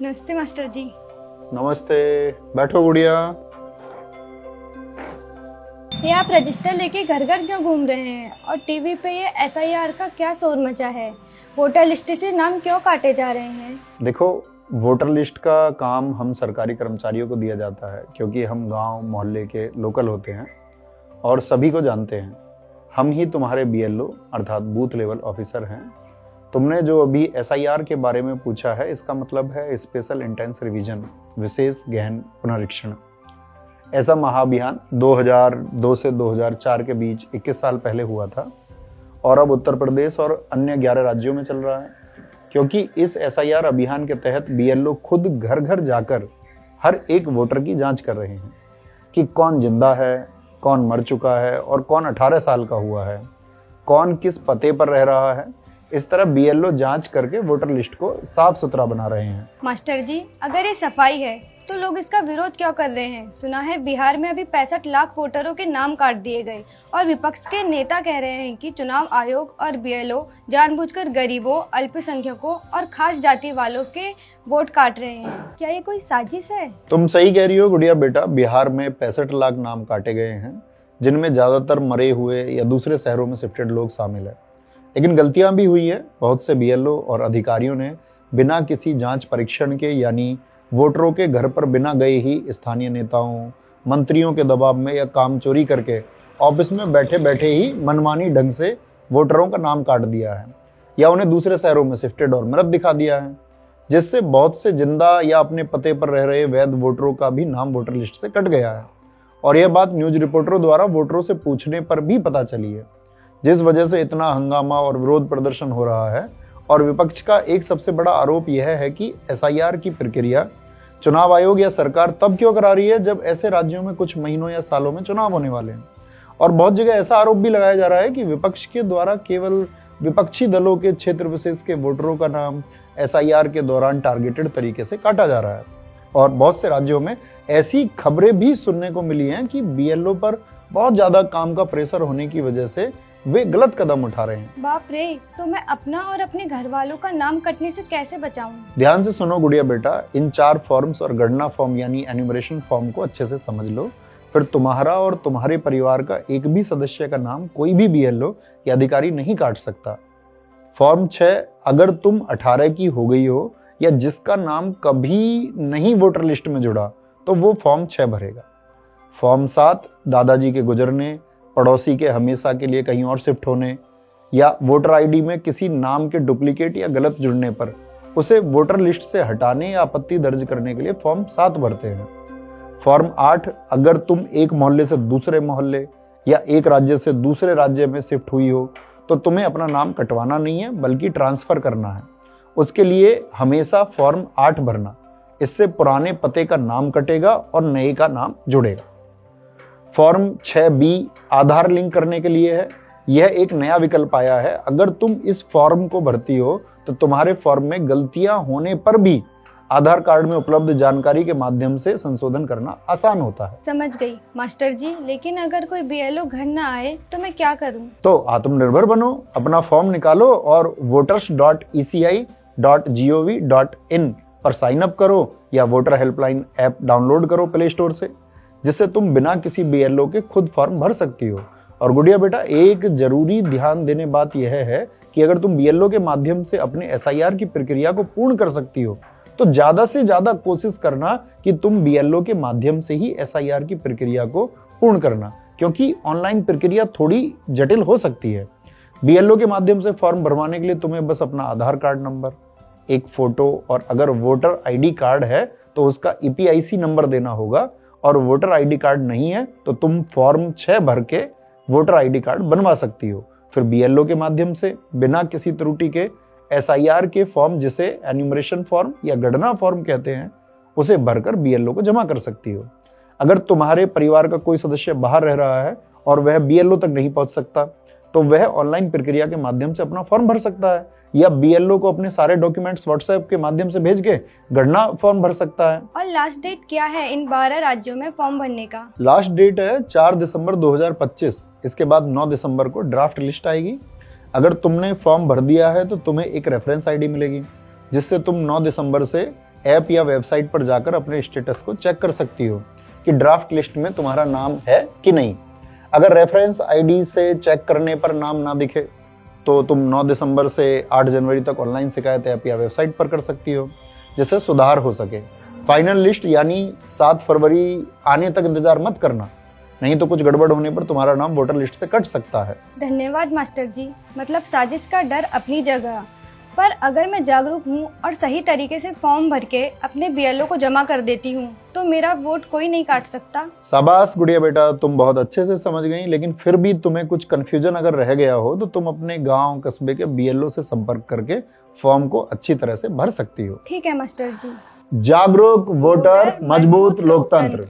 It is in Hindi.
नमस्ते मास्टर जी। नमस्ते। बैठो गुड़िया। ये आप रजिस्टर लेके घर घर क्यों घूम रहे हैं और टीवी पे ये एसआईआर का क्या शोर मचा है? वोटर लिस्ट से नाम क्यों काटे जा रहे हैं? देखो, वोटर लिस्ट का काम हम सरकारी कर्मचारियों को दिया जाता है क्योंकि हम गांव मोहल्ले के लोकल होते हैं और सभी को जानते हैं। हम ही तुम्हारे बीएलओ अर्थात बूथ लेवल ऑफिसर हैं। तुमने जो अभी एसआईआर के बारे में पूछा है, इसका मतलब है स्पेशल इंटेंस रिवीजन, विशेष गहन पुनरीक्षण। ऐसा महाअभियान 2002 से 2004 के बीच 21 साल पहले हुआ था और अब उत्तर प्रदेश और अन्य 11 राज्यों में चल रहा है। क्योंकि इस एसआईआर अभियान के तहत बीएलओ खुद घर घर जाकर हर एक वोटर की जांच कर रहे हैं कि कौन जिंदा है, कौन मर चुका है और कौन 18 साल का हुआ है, कौन किस पते पर रह रहा है। इस तरह बीएलओ जांच करके वोटर लिस्ट को साफ सुथरा बना रहे हैं। मास्टर जी, अगर ये सफाई है तो लोग इसका विरोध क्यों कर रहे हैं? सुना है बिहार में अभी 65 लाख वोटरों के नाम काट दिए गए और विपक्ष के नेता कह रहे हैं कि चुनाव आयोग और बीएलओ जानबूझकर गरीबों, अल्पसंख्यकों और खास जाति वालों के वोट काट रहे हैं। क्या ये कोई साजिश है? तुम सही कह रही हो गुड़िया बेटा। बिहार में 65 लाख नाम काटे गए हैं, जिनमें ज्यादातर मरे हुए या दूसरे शहरों में शिफ्टेड लोग शामिल है। लेकिन गलतियां भी हुई है। बहुत से बीएलओ और अधिकारियों ने बिना किसी जांच परीक्षण के, यानी वोटरों के घर पर बिना गए ही स्थानीय नेताओं, मंत्रियों के दबाव में या काम चोरी करके ऑफिस में बैठे बैठे ही मनमानी ढंग से वोटरों का नाम काट दिया है या उन्हें दूसरे शहरों में शिफ्टेड और मृत दिखा दिया है, जिससे बहुत से जिंदा या अपने पते पर रह रहे वैध वोटरों का भी नाम वोटर लिस्ट से कट गया है। और यह बात न्यूज रिपोर्टरों द्वारा वोटरों से पूछने पर भी पता चली है, जिस वजह से इतना हंगामा और विरोध प्रदर्शन हो रहा है। और विपक्ष का एक सबसे बड़ा आरोप यह है कि एसआईआर की प्रक्रिया चुनाव आयोग या सरकार तब क्यों करा रही है जब ऐसे राज्यों में कुछ महीनों या सालों में चुनाव होने वाले हैं। और बहुत जगह ऐसा आरोप भी लगाया जा रहा है कि विपक्ष के द्वारा केवल विपक्षी दलों के क्षेत्र विशेष के वोटरों का नाम एसआईआर के दौरान टारगेटेड तरीके से काटा जा रहा है। और बहुत से राज्यों में ऐसी खबरें भी सुनने को मिली हैं कि बीएलओ पर बहुत ज्यादा काम का प्रेशर होने की वजह से वे गलत कदम उठा रहे हैं। बाप रे, तो मैं अपना और अपने घर वालों का नाम कटने से कैसे बचाऊं? ध्यान से सुनो गुड़िया बेटा। इन 4 फॉर्म्स और गणना फॉर्म यानी एन्यूमरेशन फॉर्म को अच्छे से समझ लो। फिर तुम्हारा और तुम्हारे परिवार का एक भी सदस्य का नाम कोई भी बीएलओ या अधिकारी नहीं काट सकता। फॉर्म 6, अगर तुम 18 की हो गई हो या जिसका नाम कभी नहीं वोटर लिस्ट में जुड़ा तो वो फॉर्म 6 भरेगा। फॉर्म 7, दादाजी के गुजरने, पड़ोसी के हमेशा के लिए कहीं और शिफ्ट होने या वोटर आईडी में किसी नाम के डुप्लीकेट या गलत जुड़ने पर उसे वोटर लिस्ट से हटाने या आपत्ति दर्ज करने के लिए फॉर्म 7 भरते हैं। फॉर्म 8, अगर तुम एक मोहल्ले से दूसरे मोहल्ले या एक राज्य से दूसरे राज्य में शिफ्ट हुई हो तो तुम्हें अपना नाम कटवाना नहीं है बल्कि ट्रांसफर करना है। उसके लिए हमेशा फॉर्म 8 भरना। इससे पुराने पते का नाम कटेगा और नए का नाम जुड़ेगा। फॉर्म 6B, आधार लिंक करने के लिए है। यह एक नया विकल्प आया है। अगर तुम इस फॉर्म को भरती हो तो तुम्हारे फॉर्म में गलतियां होने पर भी आधार कार्ड में उपलब्ध जानकारी के माध्यम से संशोधन करना आसान होता है। समझ गई मास्टर जी, लेकिन अगर कोई बीएलओ घर ना आए तो मैं क्या करूं? तो आत्मनिर्भर बनो, अपना फॉर्म निकालो और voters.eci.gov.in पर साइन अप करो या वोटर हेल्पलाइन ऐप डाउनलोड करो प्ले स्टोर से, जिससे तुम बिना किसी बीएलओ के खुद फॉर्म भर सकती हो। और गुड़िया बेटा, एक जरूरी ध्यान देने बात यह है कि अगर तुम बीएलओ के माध्यम से अपने एसआईआर की प्रक्रिया को पूर्ण कर सकती हो तो ज्यादा से ज्यादा कोशिश करना कि तुम बीएलओ के माध्यम से ही एसआईआर की प्रक्रिया को पूर्ण करना, क्योंकि ऑनलाइन प्रक्रिया थोड़ी जटिल हो सकती है। बीएलओ के माध्यम से फॉर्म भरवाने के लिए तुम्हें बस अपना आधार कार्ड नंबर, एक फोटो और अगर वोटर आईडी कार्ड है तो उसका ईपीआईसी नंबर देना होगा। और वोटर आईडी कार्ड नहीं है तो तुम फॉर्म 6 भर के वोटर आईडी कार्ड बनवा सकती हो। फिर बीएलओ के माध्यम से बिना किसी त्रुटि के एसआईआर के फॉर्म, जिसे एन्यूमरेशन फॉर्म या गणना फॉर्म कहते हैं, उसे भरकर बीएलओ को जमा कर सकती हो। अगर तुम्हारे परिवार का कोई सदस्य बाहर रह रहा है और वह बीएलओ तक नहीं पहुंच सकता तो वह ऑनलाइन प्रक्रिया के माध्यम से अपना फॉर्म भर सकता है या बीएलओ को अपने सारे डॉक्यूमेंट्स व्हाट्सएप के माध्यम से भेज के गणना फॉर्म भर सकता है। और लास्ट डेट क्या है इन 12 राज्यों में फॉर्म भरने का? लास्ट डेट है 4 दिसंबर 2025। इसके बाद 9 दिसंबर को ड्राफ्ट लिस्ट आएगी। अगर तुमने फॉर्म भर दिया है तो तुम्हें एक रेफरेंस आईडी मिलेगी, जिससे तुम 9 दिसंबर से ऐप या वेबसाइट पर जाकर अपने स्टेटस को चेक कर सकती हो कि ड्राफ्ट लिस्ट में तुम्हारा नाम है कि नहीं। अगर रेफरेंस आईडी से चेक करने पर नाम ना दिखे तो तुम 9 दिसंबर से 8 जनवरी तक ऑनलाइन शिकायत ऐप या वेबसाइट पर कर सकती हो, जिससे सुधार हो सके। फाइनल लिस्ट यानी 7 फरवरी आने तक इंतजार मत करना, नहीं तो कुछ गड़बड़ होने पर तुम्हारा नाम वोटर लिस्ट से कट सकता है। धन्यवाद मास्टर जी। मतलब साजिश का डर अपनी जगह, पर अगर मैं जागरूक हूँ और सही तरीके से फॉर्म भर के अपने बीएलओ को जमा कर देती हूँ तो मेरा वोट कोई नहीं काट सकता। शाबाश गुड़िया बेटा, तुम बहुत अच्छे से समझ गई, लेकिन फिर भी तुम्हें कुछ कंफ्यूजन अगर रह गया हो तो तुम अपने गांव कस्बे के बीएलओ से संपर्क करके फॉर्म को अच्छी तरह से भर सकती हो। ठीक है मास्टर जी। जागरूक वोटर, मजबूत लोकतंत्र।